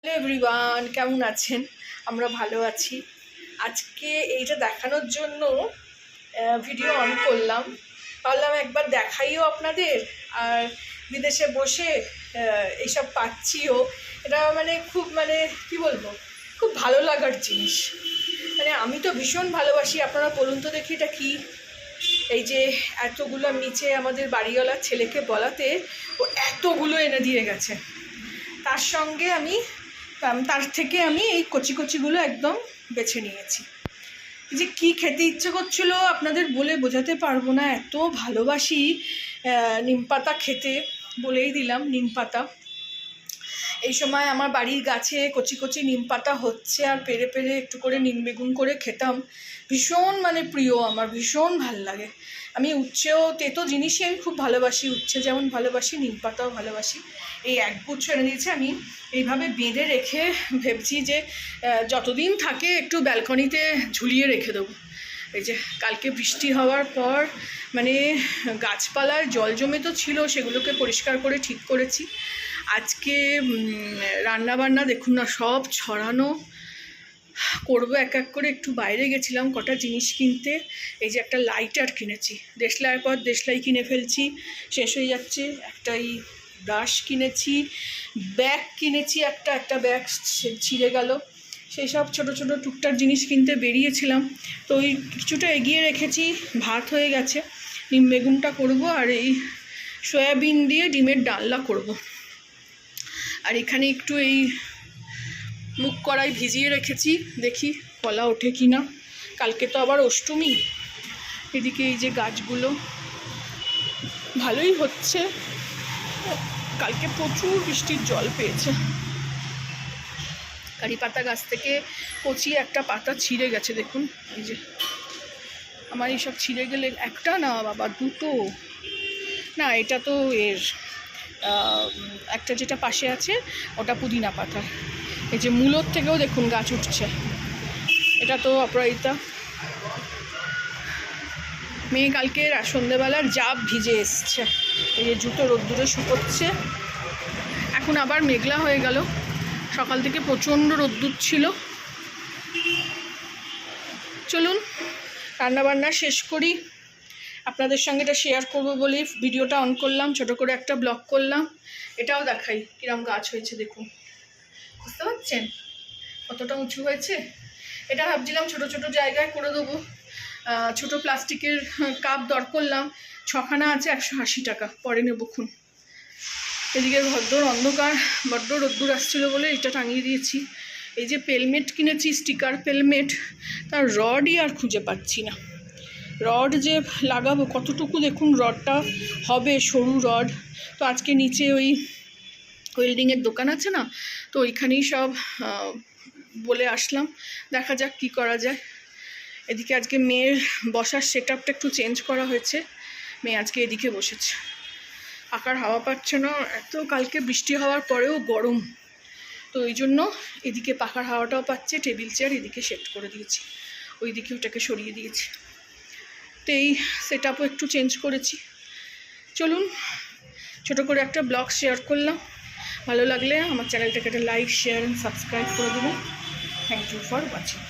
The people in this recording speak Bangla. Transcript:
হ্যালো এভরিওয়ান, কেমন আছেন? আমরা ভালো আছি। আজকে এইটা দেখানোর জন্য ভিডিও অন করলাম, ভাবলাম একবার দেখাইও আপনাদের, আর বিদেশে বসে এইসব পাচ্ছিও। এটা খুব কি বলবো, খুব ভালো লাগার জিনিস। আমি তো ভীষণ ভালোবাসি। আপনারা বলুন তো দেখি এটা কী? এই যে এতগুলো নিচে আমাদের বাড়িওয়ালার ছেলেকে বলাতে ও এতগুলো এনে দিয়ে গেছে। তার থেকে আমি এই কচি কচিগুলো একদম বেছে নিয়েছি। যে কি খেতে ইচ্ছে করছিল আপনাদের বলে বোঝাতে পারবো না, এত ভালোবাসি নিম পাতা খেতে। বলেই দিলাম, নিম পাতা এই সময় আমার বাড়ির গাছে কচি কচি নিম পাতা হচ্ছে, আর পেরে পেরে একটু করে নিম বেগুন করে খেতাম। ভীষণ প্রিয় আমার, ভীষণ ভাল লাগে। আমি উচ্ছেও তেতো জিনিসই আমি খুব ভালোবাসি। উচ্ছে যেমন ভালোবাসি, নিম পাতাও ভালোবাসি। এই একগুচ্ছ এনে দিয়েছে, আমি এইভাবে বেঁধে রেখে ভেবছি যে যতদিন থাকে একটু ব্যালকনিতে ঝুলিয়ে রেখে দেবো। এই যে কালকে বৃষ্টি হওয়ার পর গাছপালায় জল জমে তো ছিল, সেগুলোকে পরিষ্কার করে ঠিক করেছি। আজকে রান্নাবান্না দেখুন না, সব ছড়ানো করবো এক এক করে। একটু বাইরে গেছিলাম কটা জিনিস কিনতে। এই যে একটা লাইটার কিনেছি, দেশলাইয়ের পর দেশলাই কিনে ফেলছি, শেষ হয়ে যাচ্ছে। একটাই ব্রাশ কিনেছি, ব্যাগ কিনেছি, একটা ব্যাগ ছিঁড়ে গেল। সেই সব ছোটো ছোটো টুকটাক জিনিস কিনতে বেরিয়েছিলাম। তো ওই কিছুটা এগিয়ে রেখেছি, ভাত হয়ে গেছে। নিম বেগুনটা করবো, আর এই সয়াবিন দিয়ে ডিমের ডালনা করব। আর এখানে একটু এই মুগ কড়াই ভিজিয়ে রেখেছি, দেখি কলা ওঠে কি না। কালকে তো আবার অষ্টমী। এদিকে এই যে গাছগুলো ভালোই হচ্ছে, কালকে প্রচুর বৃষ্টির জল পেয়েছে। কারি পাতা গাছ থেকে কচি একটা পাতা ছিঁড়ে গেছে, দেখুন। এই যে আমার এইসব ছিঁড়ে গেলে, একটা না বাবা, দুটো না, এটা তো এর একটা যেটা পাশে আছে ওটা পুদিনা পাতা। এই যে মূলর থেকেও দেখুন গাছ উঠছে, এটা তো অপরাজিতা। মেয়ে কালকে সন্ধ্যেবেলার জাপ ভিজে এসছে। এই যে জুতো রোদ্দুরে শুকোচ্ছে। এখন আবার মেঘলা হয়ে গেল, সকাল থেকে প্রচণ্ড রোদ্দুর ছিল। চলুন রান্নাবান্না শেষ করি। আপনাদের সঙ্গে এটা শেয়ার করবো বলেই ভিডিওটা অন করলাম, ছোট করে একটা ব্লগ করলাম। এটাও দেখাই কিরম গাছ হয়েছে, দেখুন। বুঝতে পারছেন কতটা উঁচু হয়েছে? এটা ভাবছিলাম ছোট ছোট জায়গায় করে দেবো। ছোটো প্লাস্টিকের কাপ দর করলাম, 6খানা আছে, 180 টাকা, পরে নেবক্ষণ। এদিকে ভদ্র অন্ধকার, বড্ড রোদ্দুর আসছিলো বলে এটা টাঙিয়ে দিয়েছি। এই যে পেলমেট কিনেছি, স্টিকার পেলমেট, তার রডই আর খুঁজে পাচ্ছি না। রড যে লাগাবো কতটুকু, দেখুন রডটা হবে সরু রড। তো আজকে নিচে ওই ওয়েল্ডিংয়ের দোকান আছে না, তো ওইখানেই সব বলে আসলাম, দেখা যাক কি করা যায়। এদিকে আজকে মেয়ের বসার সেটআপটা একটু চেঞ্জ করা হয়েছে। মেয়ে আজকে এদিকে বসেছে, পাখার হাওয়া পাচ্ছে না এত, কালকে বৃষ্টি হওয়ার পরেও গরম, তো ওই জন্য এদিকে পাখার হাওয়াটাও পাচ্ছে। টেবিল চেয়ার এদিকে সেট করে দিয়েছি, ওইদিকে ওটাকে সরিয়ে দিয়েছি। তো এই সেটআপও একটু চেঞ্জ করেছি। চলুন ছোট করে একটা ব্লগ শেয়ার করলাম। ভালো লাগলে আমার চ্যানেলটাকে একটা লাইক, শেয়ার অ্যান্ড সাবস্ক্রাইব করে দেবেন। Thank you for watching.